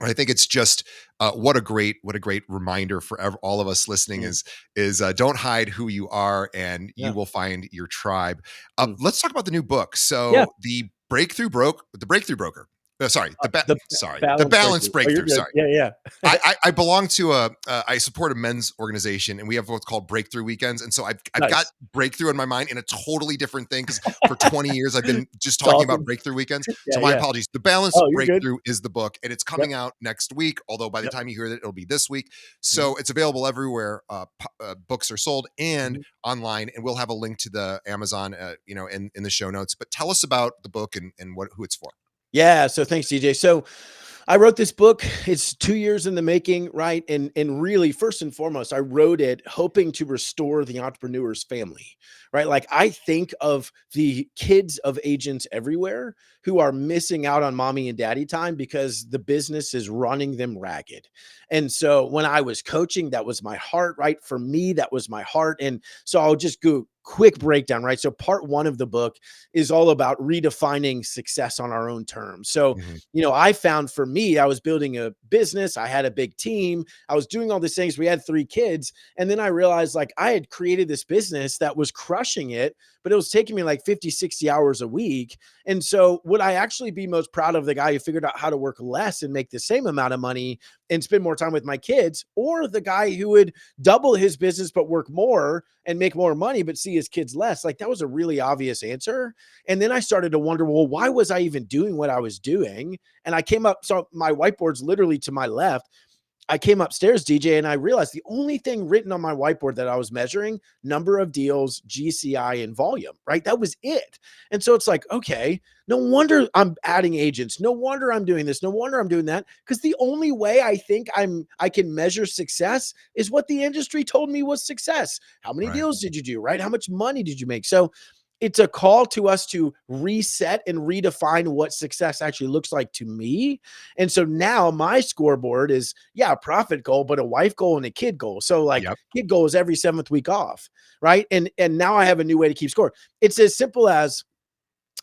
I think it's just what a great reminder for all of us listening mm. is don't hide who you are and you Yeah. will find your tribe. Mm. Let's talk about the new book. Yeah. So the breakthrough broker. Sorry, the Balance balance breakthrough. Oh, you're breakthrough. good. Sorry, Yeah, yeah. I belong to I support a men's organization and we have what's called breakthrough weekends. And so I've got Nice. breakthrough in my mind in a totally different thing because for 20 years I've been just It's talking about awesome. breakthrough weekends. So Yeah, my yeah. apologies. The balance Oh, you're good. breakthrough is the book and it's Yep, coming out next week. Although by the yep. time you hear it, it'll be this week. Mhm, So it's available everywhere books are sold and mhm. online. And we'll have a link to the Amazon, in the show notes. But tell us about the book and who it's for. Yeah, so thanks, DJ. So I wrote this book. It's 2 years in the making, right? And really, first and foremost, I wrote it hoping to restore the entrepreneur's family, right? Like I think of the kids of agents everywhere who are missing out on mommy and daddy time because the business is running them ragged. And so when I was coaching, that was my heart, right? For me, that was my heart. And so I'll just go quick breakdown, right? So part 1 of the book is all about redefining success on our own terms. So Mhm. I found for me, I was building a business, I had a big team, I was doing all these things. We had 3 kids. And then I realized like I had created this business that was crushing it, but it was taking me like 50, 60 hours a week. And so, would I actually be most proud of the guy who figured out how to work less and make the same amount of money and spend more time with my kids, or the guy who would double his business but work more and make more money but see his kids less? Like, that was a really obvious answer. And then I started to wonder, well, why was I even doing what I was doing? And I came up, so my whiteboard's literally to my left. I came upstairs, DJ, and I realized the only thing written on my whiteboard that I was measuring, number of deals, GCI, and volume, right? That was it. And so it's like, okay, no wonder I'm adding agents. No wonder I'm doing this. No wonder I'm doing that. Because the only way I think I can measure success is what the industry told me was success. How many Right. deals did you do, right? How much money did you make? So it's a call to us to reset and redefine what success actually looks like to me. And so now my scoreboard is, yeah, a profit goal, but a wife goal and a kid goal. So like Yep. kid goal is every 7th week off, right? And now I have a new way to keep score. It's as simple as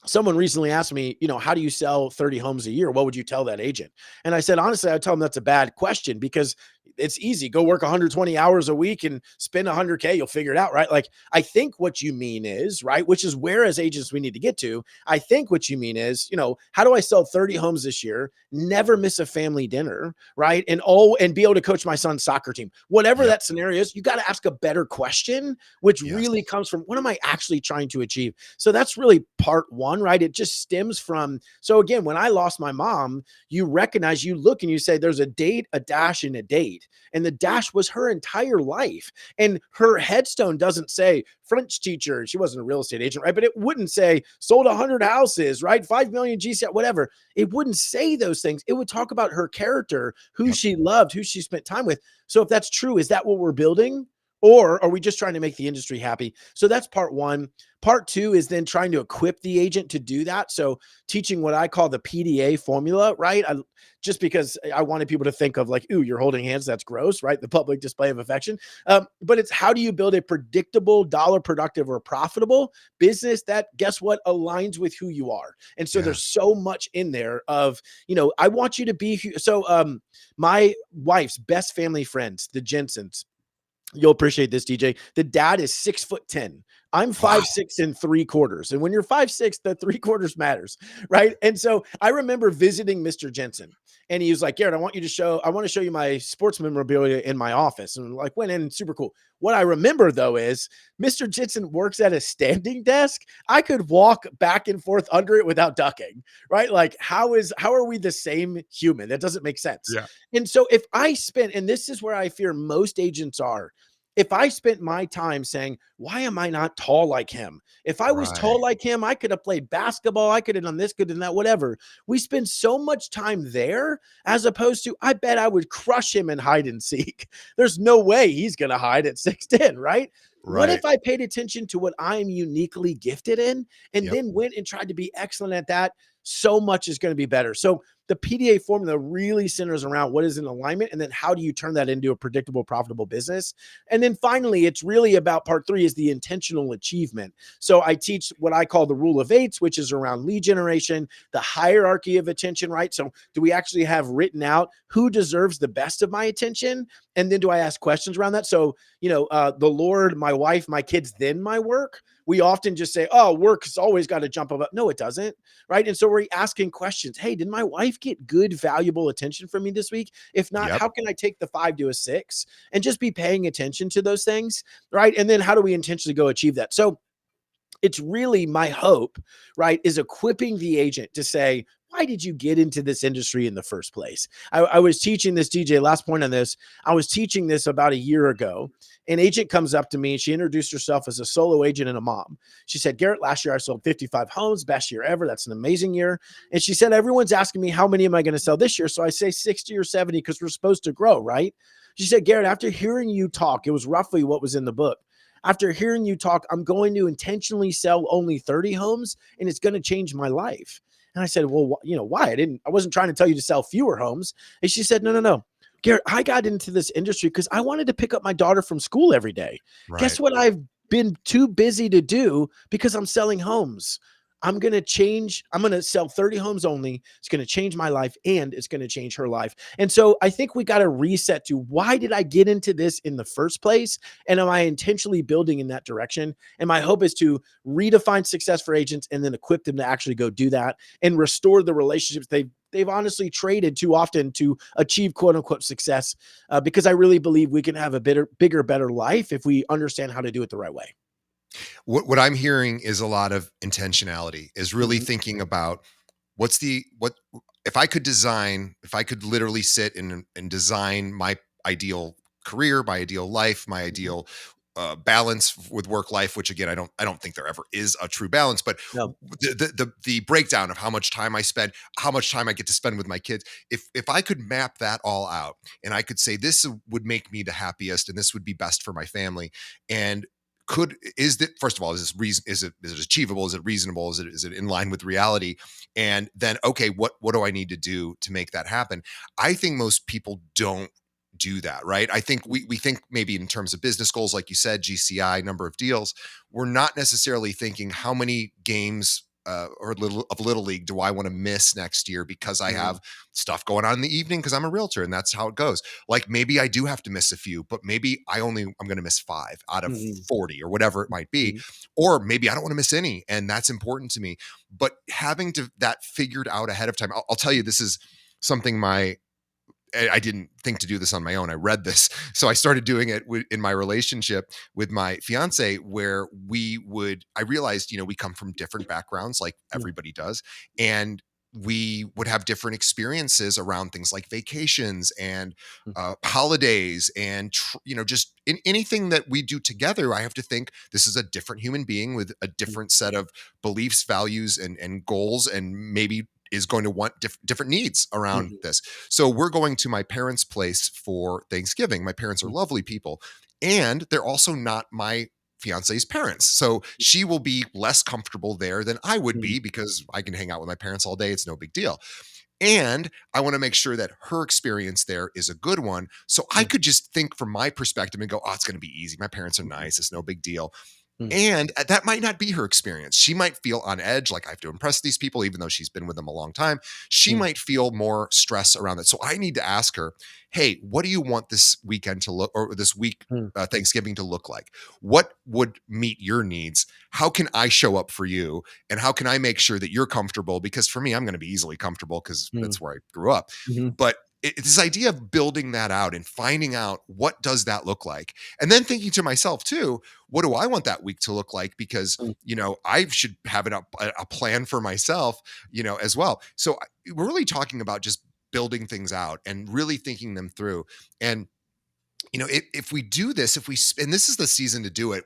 someone recently asked me, how do you sell 30 homes a year? What would you tell that agent? And I said, honestly, I tell them that's a bad question because it's easy. Go work 120 hours a week and spend 100K. You'll figure it out, right? Like, I think what you mean is, right, which is where as agents we need to get to. I think what you mean is, how do I sell 30 homes this year, never miss a family dinner, right? And be able to coach my son's soccer team. Whatever Yep. that scenario is, you got to ask a better question, which Yes. really comes from what am I actually trying to achieve? So that's really part 1, right? It just stems from, so again, when I lost my mom, you recognize, you look and you say, there's a date, a dash, and a date. And the dash was her entire life. And her headstone doesn't say French teacher. She wasn't a real estate agent, right? But it wouldn't say sold 100 houses, right? 5 million GC, whatever. It wouldn't say those things. It would talk about her character, who Yep. she loved, who she spent time with. So if that's true, is that what we're building? Or are we just trying to make the industry happy? So that's part 1. Part 2 is then trying to equip the agent to do that. So teaching what I call the PDA formula, right? Just because I wanted people to think of like, ooh, you're holding hands. That's gross, right? The public display of affection. But it's how do you build a predictable, dollar productive or profitable business that, guess what, aligns with who you are. And so Yeah. there's so much in there of, I want you to be. So my wife's best family friends, the Jensens, You'll appreciate this, DJ. The dad is 6'10". I'm Wow. 5'6 3/4". And when you're 5'6", the 3/4 matters, right? And so I remember visiting Mr. Jensen, and he was like, Garrett, I want to show you my sports memorabilia in my office. And like went in, super cool. What I remember though is Mr. Jensen works at a standing desk. I could walk back and forth under it without ducking, right? Like, how are we the same human? That doesn't make sense. Yeah. And so if I spent, and this is where I fear most agents are, if I spent my time saying, why am I not tall like him? If I was Right. tall like him, I could have played basketball. I could have done this, could have done that, whatever. We spend so much time there as opposed to, I bet I would crush him in hide and seek. There's no way he's going to hide at 6'10", right? What Right. if I paid attention to what I'm uniquely gifted in and Yep. then went and tried to be excellent at that? So much is going to be better. So the PDA formula really centers around what is in alignment and then how do you turn that into a predictable, profitable business. And then finally, it's really about part three is the intentional achievement. So I teach what I call the rule of eights, which is around lead generation, the hierarchy of attention, right? So do we actually have written out who deserves the best of my attention? And then do I ask questions around that? So, the Lord, my wife, my kids, then my work. We often just say, oh, work has always got to jump up. No, it doesn't. Right. And so we're asking questions. Hey, did my wife get good, valuable attention from me this week? If not, Yep. how can I take the 5 to a 6 and just be paying attention to those things? Right. And then how do we intentionally go achieve that? So it's really my hope, right, is equipping the agent to say, why did you get into this industry in the first place? I was teaching this, DJ, last point on this. I was teaching this about a year ago. An agent comes up to me. She introduced herself as a solo agent and a mom. She said, Garrett, last year I sold 55 homes, best year ever. That's an amazing year. And she said, everyone's asking me, how many am I going to sell this year? So I say 60 or 70 because we're supposed to grow, right? She said, Garrett, after hearing you talk, it was roughly what was in the book. After hearing you talk, I'm going to intentionally sell only 30 homes and it's going to change my life. And I said, well, why? I wasn't trying to tell you to sell fewer homes. And she said, no, no, no. Garrett, I got into this industry because I wanted to pick up my daughter from school every day. Guess Right. what I've been too busy to do because I'm selling homes? I'm going to change. I'm going to sell 30 homes only. It's going to change my life and it's going to change her life. And so I think we got to reset to why did I get into this in the first place? And am I intentionally building in that direction? And my hope is to redefine success for agents and then equip them to actually go do that and restore the relationships they've honestly traded too often to achieve quote unquote success. Because I really believe we can have a bigger, better life if we understand how to do it the right way. What I'm hearing is a lot of intentionality, is really Mhm, thinking about what if I could literally sit and design my ideal career, my ideal life, my mhm. ideal balance with work life, which again, I don't think there ever is a true balance, but No. the breakdown of how much time I spend, how much time I get to spend with my kids. If I could map that all out and I could say this would make me the happiest and this would be best for my family, and could is that first of all, is this reason, is it achievable, is it reasonable, is it in line with reality, and then okay, what do I need to do to make that happen? I think most people don't do that, right? I think we think maybe in terms of business goals, like you said, GCI, number of deals. We're not necessarily thinking how many games or little league do I want to miss next year because I Mhm, have stuff going on in the evening because I'm a realtor and that's how it goes. Like maybe I do have to miss a few, but maybe I'm going to miss 5 out of mhm, 40 or whatever it might be, mhm, or maybe I don't want to miss any, and that's important to me. But having to that figured out ahead of time, I'll tell you, this is something I didn't think to do this on my own. I read this. So I started doing it in my relationship with my fiance, where I realized, we come from different backgrounds, like mhm, everybody does. And we would have different experiences around things like vacations and holidays and, just in anything that we do together. I have to think this is a different human being with a mhm, different set of beliefs, values, and goals, and maybe is going to want different needs around mhm, this. So we're going to my parents' place for Thanksgiving. My parents are mhm, lovely people, and they're also not my fiance's parents. So she will be less comfortable there than I would mhm, be because I can hang out with my parents all day. It's no big deal. And I want to make sure that her experience there is a good one. So I mhm, could just think from my perspective and go, oh, it's going to be easy. My parents are mhm, nice. It's no big deal. Mm, And that might not be her experience. She might feel on edge, like I have to impress these people, even though she's been with them a long time. She mm, might feel more stress around that. So I need to ask her, hey, what do you want this weekend to look, or this week, mm, Thanksgiving to look like? What would meet your needs? How can I show up for you? And how can I make sure that you're comfortable? Because for me, I'm going to be easily comfortable because mm, that's where I grew up. mhm, But this idea of building that out and finding out what does that look like, and then thinking to myself too, what do I want that week to look like? Because, mm, I should have a plan for myself, as well. So we're really talking about just building things out and really thinking them through. And, if we do this, and this is the season to do it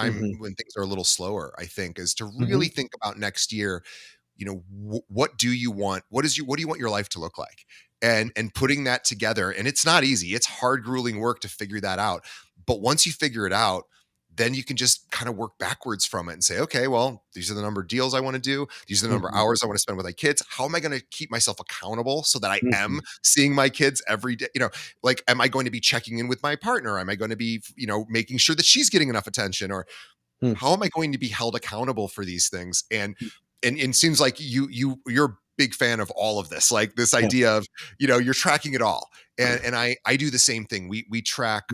mhm, when things are a little slower, I think, is to really mhm, think about next year. What do you want? What do you want your life to look like? And putting that together, and it's not easy. It's hard, grueling work to figure that out. But once you figure it out, then you can just kind of work backwards from it and say, okay, well, these are the number of deals I want to do. These are the number of mhm, hours I want to spend with my kids. How am I going to keep myself accountable so that I am mhm, seeing my kids every day? Like, am I going to be checking in with my partner? Am I going to be, making sure that she's getting enough attention? Or mm, how am I going to be held accountable for these things? And it seems like you're a big fan of all of this, like this yeah, idea of, you're tracking it all. And I do the same thing. We track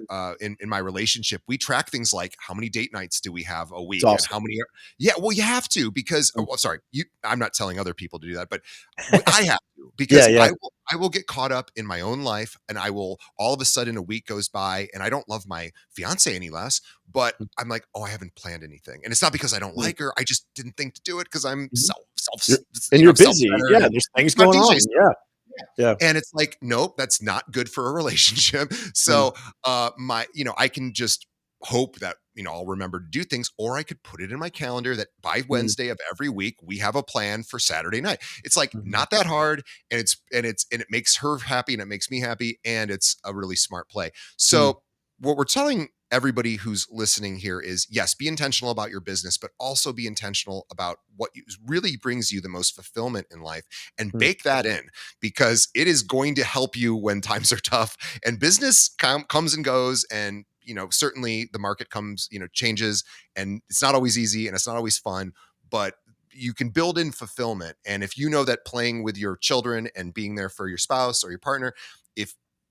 in my relationship, we track things like how many date nights do we have a it's week, and awesome. how many yeah, well, you have to, because Mm. sorry, I'm not telling other people to do that, but I have to, Yeah, because yeah, I will get caught up in my own life, and I will, all of a sudden a week goes by and I don't love my fiance any less, but mm, I'm like, "Oh, I haven't planned anything." And it's not because I don't mm, like her, I just didn't think to do it because I'm mhm. You're you're busy. self-centered, Yeah, and there's things not going DJ on. stuff. Yeah, Yeah. yeah. And it's like, nope, that's not good for a relationship. Mm, So, I can just hope that, I'll remember to do things, or I could put it in my calendar that by mm, Wednesday of every week, we have a plan for Saturday night. It's like mhm, not that hard, and it makes her happy and it makes me happy, and it's a really smart play. mm, So, what we're telling everybody who's listening here is, yes, be intentional about your business, but also be intentional about really brings you the most fulfillment in life, and mm, bake that in, because it is going to help you when times are tough, and business comes and goes. And certainly the market comes, changes, and it's not always easy and it's not always fun, but you can build in fulfillment. And if you know that playing with your children and being there for your spouse or your partner,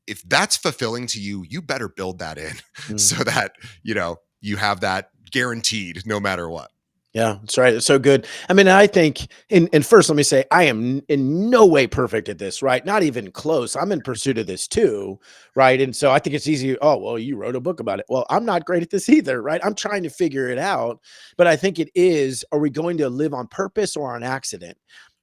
if that's fulfilling to you, you better build that in mm. so that you have that guaranteed no matter what. Yeah, that's right. It's so good. I mean, I think, and first, let me say, I am in no way perfect at this, right? Not even close. I'm in pursuit of this too, right? And so I think it's easy. Oh, well, you wrote a book about it. Well, I'm not great at this either, right? I'm trying to figure it out. But I think it is, are we going to live on purpose or on accident?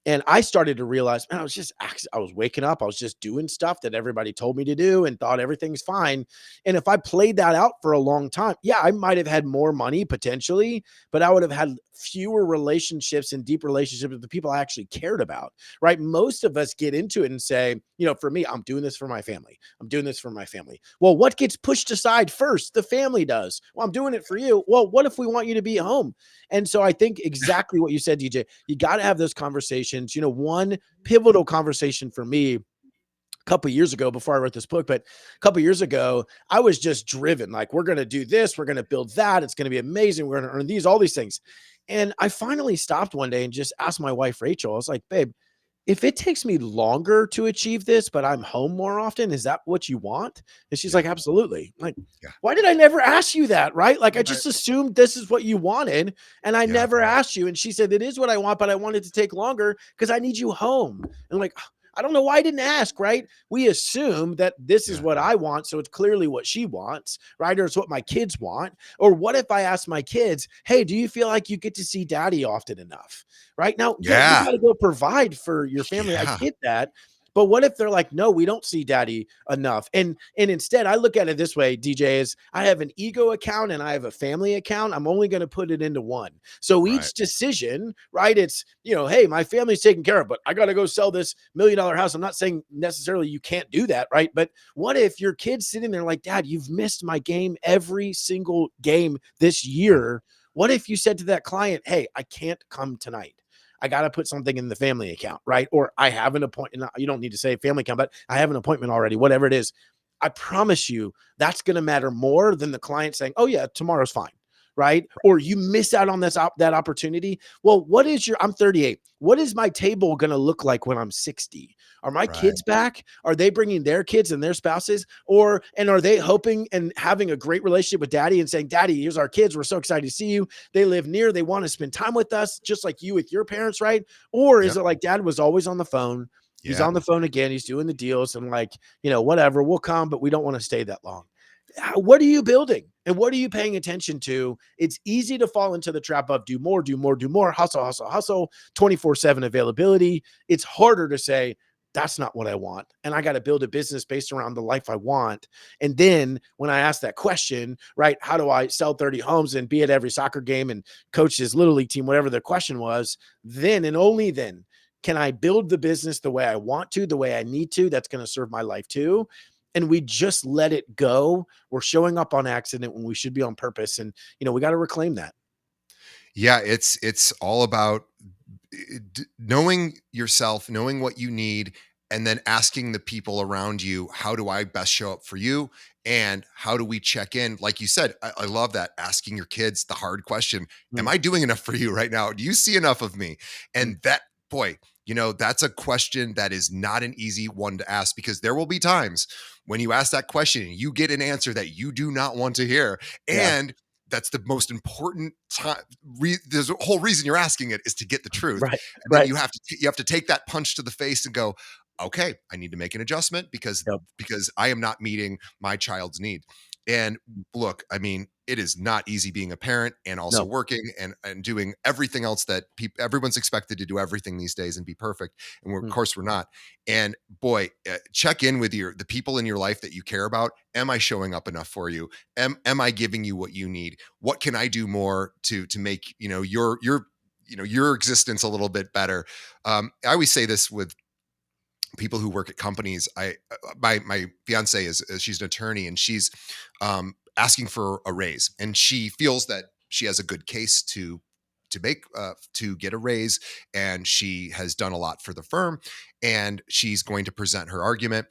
And I started to realize, man, I was waking up, I was just doing stuff that everybody told me to do and thought everything's fine. And if I played that out for a long time, yeah, I might have had more money potentially, but I would have had fewer relationships and deep relationships with the people I actually cared about, right? Most of us get into it and say, for me, I'm doing this for my family. I'm doing this for my family. Well, what gets pushed aside first? The family does. Well, I'm doing it for you. Well, what if we want you to be at home? And so I think exactly what you said, DJ, you got to have those conversations. One pivotal conversation for me couple years ago before I wrote this book, but a couple years ago, I was just driven like, we're going to do this, we're going to build that. It's going to be amazing. We're going to earn these, all these things. And I finally stopped one day and just asked my wife, Rachel, I was like, babe, if it takes me longer to achieve this, but I'm home more often, is that what you want? And she's Yeah. like, absolutely. I'm like, Yeah. why did I never ask you that? Right. Like, I Right. just assumed this is what you wanted. And I Yeah. never asked you. And she said, it is what I want, but I want it to take longer because I need you home. And I'm like, I don't know why I didn't ask, right? We assume that this is Yeah. what I want. So it's clearly what she wants, right? Or it's what my kids want. Or what if I ask my kids, hey, do you feel like you get to see daddy often enough? Right now, yeah, you Yeah. got to go provide for your family. I Yeah. get that. But what if they're like, no, we don't see daddy enough? And instead, I look at it this way, DJ, is I have an ego account and I have a family account. I'm only going to put it into one. So Right. each decision, right? It's, hey, my family's taken care of, but I got to go sell this $1 million house. I'm not saying necessarily you can't do that, right? But what if your kid's sitting there like, Dad, you've missed my game every single game this Yeah. year. What if you said to that client, hey, I can't come tonight? I got to put something in the family account, right? Or I have an appointment. You don't need to say family account, but I have an appointment already, whatever it is. I promise you that's going to matter more than the client saying, oh, yeah, tomorrow's fine. right? Or you miss out on that opportunity. Well, I'm 38. What is my table going to look like when I'm 60? Are my Right. kids back? Are they bringing their kids and their spouses? And are they hoping and having a great relationship with daddy and saying, Daddy, here's our kids. We're so excited to see you. They live near. They want to spend time with us, just like you with your parents, right? Or is Yep. it like dad was always on the phone? He's Yeah. on the phone again. He's doing the deals and like, whatever, we'll come, but we don't want to stay that long. What are you building and what are you paying attention to? It's easy to fall into the trap of do more, do more, do more, hustle, hustle, hustle, 24/7 availability. It's harder to say, that's not what I want. And I got to build a business based around the life I want. And then when I ask that question, right, how do I sell 30 homes and be at every soccer game and coach his little league team, whatever the question was, then and only then can I build the business the way I want to, the way I need to, that's going to serve my life too. And we just let it go. We're showing up on accident when we should be on purpose. And, we got to reclaim that. Yeah, it's all about knowing yourself, knowing what you need, and then asking the people around you, how do I best show up for you? And how do we check in? Like you said, I love that, asking your kids the hard question. Am Mm, I doing enough for you right now? Do you see enough of me? mm, And that, boy, that's a question that is not an easy one to ask, because there will be times when you ask that question and you get an answer that you do not want to hear. yeah. And that's the most important time. There's a whole reason you're asking it, is to get the truth. Right. And then Right. you have to take that punch to the face and go, okay, I need to make an adjustment, because Yep. I am not meeting my child's need. And look, I mean, it is not easy being a parent and also No. working and doing everything else that everyone's expected to do everything these days and be perfect. And of Mm, course we're not. And boy, check in with the people in your life that you care about. Am I showing up enough for you? Am I giving you what you need? What can I do more to make your existence a little bit better? I always say this with people who work at companies. My fiance is she's an attorney, and she's asking for a raise, and she feels that she has a good case to get a raise, and she has done a lot for the firm, and she's going to present her argument,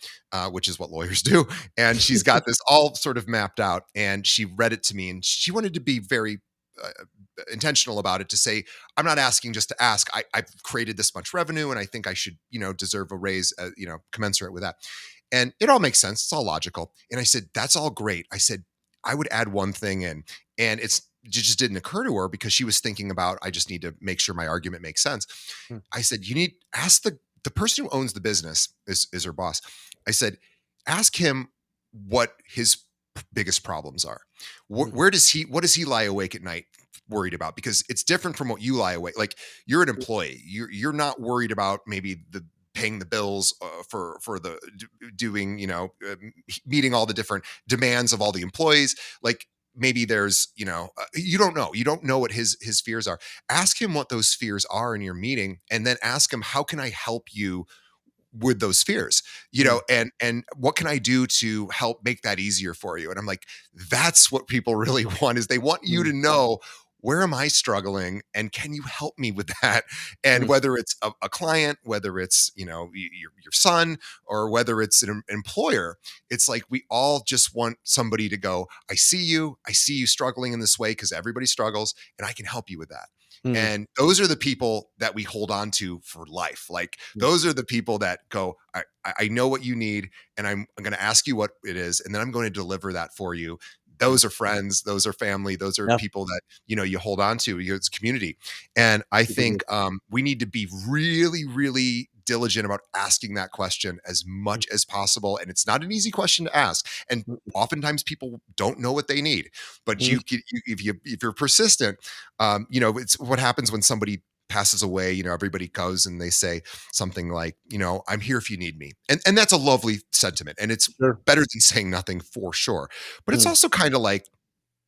which is what lawyers do. And she's got this all sort of mapped out, and she read it to me, and she wanted to be very uh, intentional about it, to say, I'm not asking just to ask. I've created this much revenue, and I think I should, deserve a raise, commensurate with that. And it all makes sense. It's all logical. And I said, that's all great. I said, I would add one thing in. And it just didn't occur to her, because she was thinking about, I just need to make sure my argument makes sense. mm, I said, you need ask the person who owns the business, is her boss. I said, ask him what his biggest problems are. mm, What does he lie awake at night worried about? Because it's different from what you lie awake. Like, you're an employee. You're not worried about maybe the paying the bills, for the doing, meeting all the different demands of all the employees. Like, maybe there's, you don't know what his fears are. Ask him what those fears are in your meeting, and then ask him, how can I help you with those fears, mm, and what can I do to help make that easier for you? And I'm like, that's what people really want, is they want you mm, to know, where am I struggling, and can you help me with that? And mm, whether it's a client, whether it's, your son, or whether it's an employer, it's like, we all just want somebody to go, I see you struggling in this way, because everybody struggles, and I can help you with that. mm, And those are the people that we hold on to for life. Like, mm, those are the people that go, I know what you need, and I'm going to ask you what it is, and then I'm going to deliver that for you. mm. Those are friends, those are family, those are Yeah. people that, you hold on to. It's community. And I think we need to be really, really diligent about asking that question as Mm, much as possible. And it's not an easy question to ask. And mm, oftentimes people don't know what they need. But mm, if you're persistent, it's what happens when somebody passes away. Everybody goes and they say something like, I'm here if you need me. And that's a lovely sentiment. And it's sure. better than saying nothing, for sure. But it's Mm, also kind of like,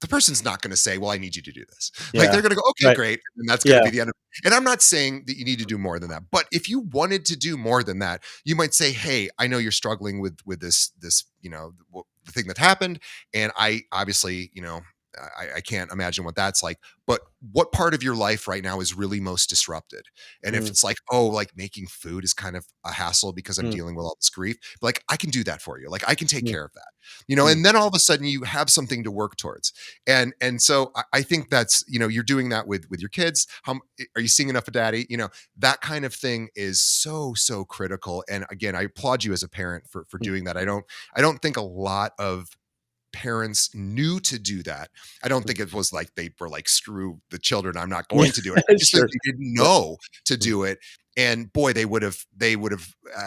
the person's not going to say, well, I need you to do this. Like, yeah. they're going to go, okay, Right. great. And that's going to Yeah. be the end of it. And I'm not saying that you need to do more than that. But if you wanted to do more than that, you might say, hey, I know you're struggling with the thing that happened. And I obviously, I can't imagine what that's like. But what part of your life right now is really most disrupted? And if Mm, it's like, oh, like making food is kind of a hassle because I'm mm, dealing with all this grief, like I can do that for you. Like I can take mm, care of that, you know. mm, And then all of a sudden you have something to work towards. And so I think that's, you know, you're doing that with your kids. Are you seeing enough of daddy? You know, that kind of thing is so critical. And again, I applaud you as a parent for mm. doing that. I don't think a lot of parents knew to do that. I don't think it was like they were like, screw the children, I'm not Yeah, going to do it. I just think sure. they didn't Yep. know to Mm, do it. And boy, they would have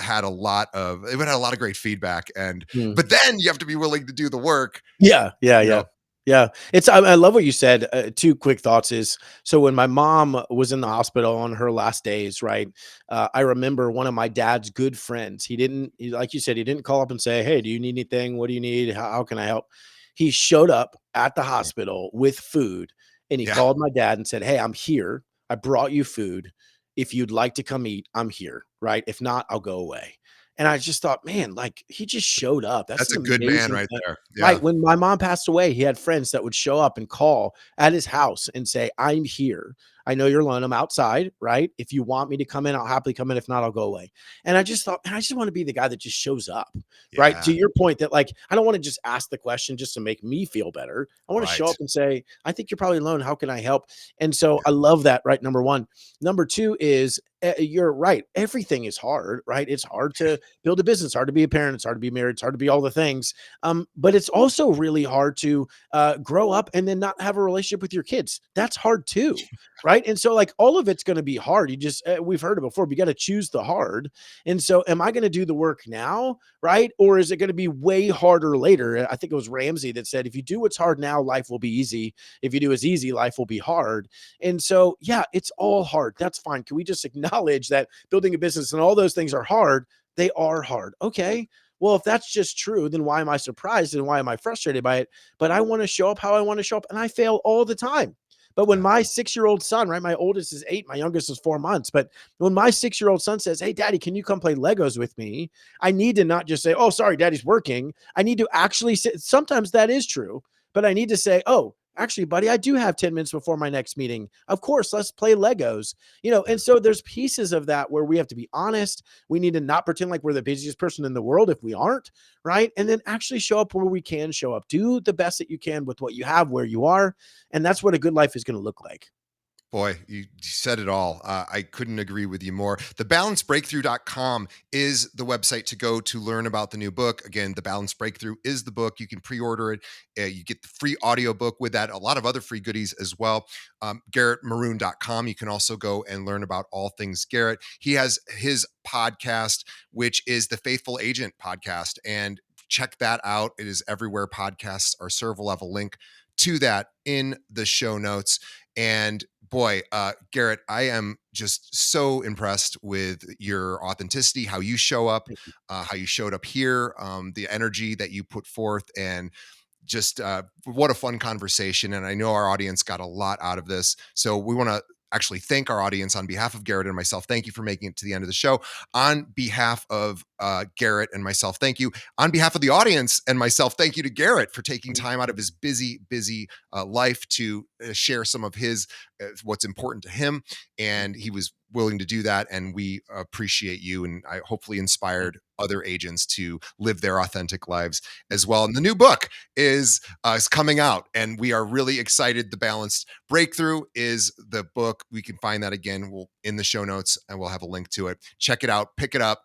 had a lot of, they would have had a lot of great feedback. And mm. but then you have to be willing to do the work, Yeah, yeah, you know. yeah. Yeah. It's I love what you said. 2 quick thoughts is, so when my mom was in the hospital on her last days, right, I remember one of my dad's good friends. Like you said, he didn't call up and say, "Hey, do you need anything? What do you need? How can I help?" He showed up at the Yeah. hospital with food, and he Yeah. called my dad and said, "Hey, I'm here. I brought you food. If you'd like to come eat, I'm here, right? If not, I'll go away." And I just thought, man, like, he just showed up. That's That's an a good man amazing right thing. there. Yeah. Right, when my mom passed away, he had friends that would show up and call at his house and say, "I'm here. I know you're alone. I'm outside, right? If you want me to come in, I'll happily come in. If not, I'll go away." And I just thought, man, I just want to be the guy that just shows up, right? To Yeah. your point that, like, I don't want to just ask the question just to make me feel better. I want to show Right. up and say, "I think you're probably alone. How can I help?" And so Yeah. I love that, right? Number one. Number two is, you're right. Everything is hard, right? It's hard to build a business, hard to be a parent, it's hard to be married, it's hard to be all the things. But it's also really hard to grow up and then not have a relationship with your kids. That's hard too, right? And so, like, all of it's going to be hard. You just we've heard it before. We got to choose the hard. And so, am I going to do the work now, right? Or is it going to be way harder later? I think it was Ramsey that said, "If you do what's hard now, life will be easy. If you do as easy, life will be hard." And so, yeah, it's all hard. That's fine. Can we just acknowledge that building a business and all those things are hard? They are hard. Okay, well, if that's just true, then why am I surprised and why am I frustrated by it? But I want to show up how I want to show up, and I fail all the time. But when Yeah. my 6-year-old son, right, my oldest is 8, my youngest is 4 months. But when my 6-year-old son says, "Hey, daddy, can you come play Legos with me?" I need to not just say, "Oh, sorry, daddy's working." I need to actually say, sometimes that is true, but I need to say, "Oh, actually, buddy, I do have 10 minutes before my next meeting. Of course, let's play Legos." Yeah. And so there's pieces of that where we have to be honest. We need to not pretend like we're the busiest person in the world if we aren't, right? And then actually show up where we can show up. Do the best that you can with what you have where you are. And that's what a good life is going to look like. Boy, you said it all. I couldn't agree with you more. Thebalancebreakthrough.com is the website to go to learn about the new book. Again, The Balance Breakthrough is the book. You can pre order it. You get the free audiobook with that, a lot of other free goodies as well. GarrettMaroon.com. You can also go and learn about all things Garrett. He has his podcast, which is the Faithful Agent podcast. And check that out. It is everywhere podcasts are served. We'll have a link to that in the show notes. And boy, Garrett, I am just so impressed with your authenticity, how you show up, how you showed up here, the energy that you put forth, and just what a fun conversation. And I know our audience got a lot out of this. So we want to actually thank our audience on behalf of Garrett and myself. Thank you for making it to the end of the show. On behalf of Garrett and myself, thank you. On behalf of the audience and myself, thank you to Garrett for taking time out of his busy life to share some of his what's important to him. And he was willing to do that. And we appreciate you. And I hopefully inspired other agents to live their authentic lives as well. And the new book is coming out, and we are really excited. The Balanced Breakthrough is the book. We can find that again. We'll in the show notes, and we'll have a link to it. Check it out, pick it up,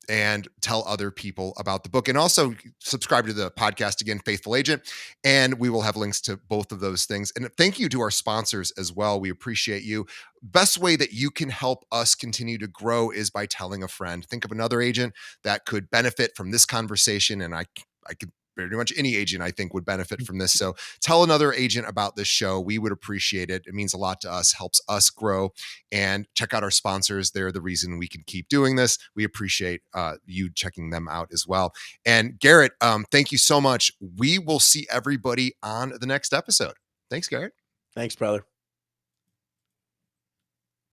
and tell other people about the book. And also subscribe to the podcast again, Faithful Agent. And we will have links to both of those things. And thank you to our sponsors as well. We appreciate you. Best way that you can help us continue to grow is by telling a friend. Think of another agent that could benefit from this conversation. And I could pretty much any agent I think would benefit from this. So tell another agent about this show. We would appreciate it. It means a lot to us, helps us grow. And check out our sponsors. They're the reason we can keep doing this. We appreciate you checking them out as well. And Garrett, thank you so much. We will see everybody on the next episode. Thanks, Garrett. Thanks, brother.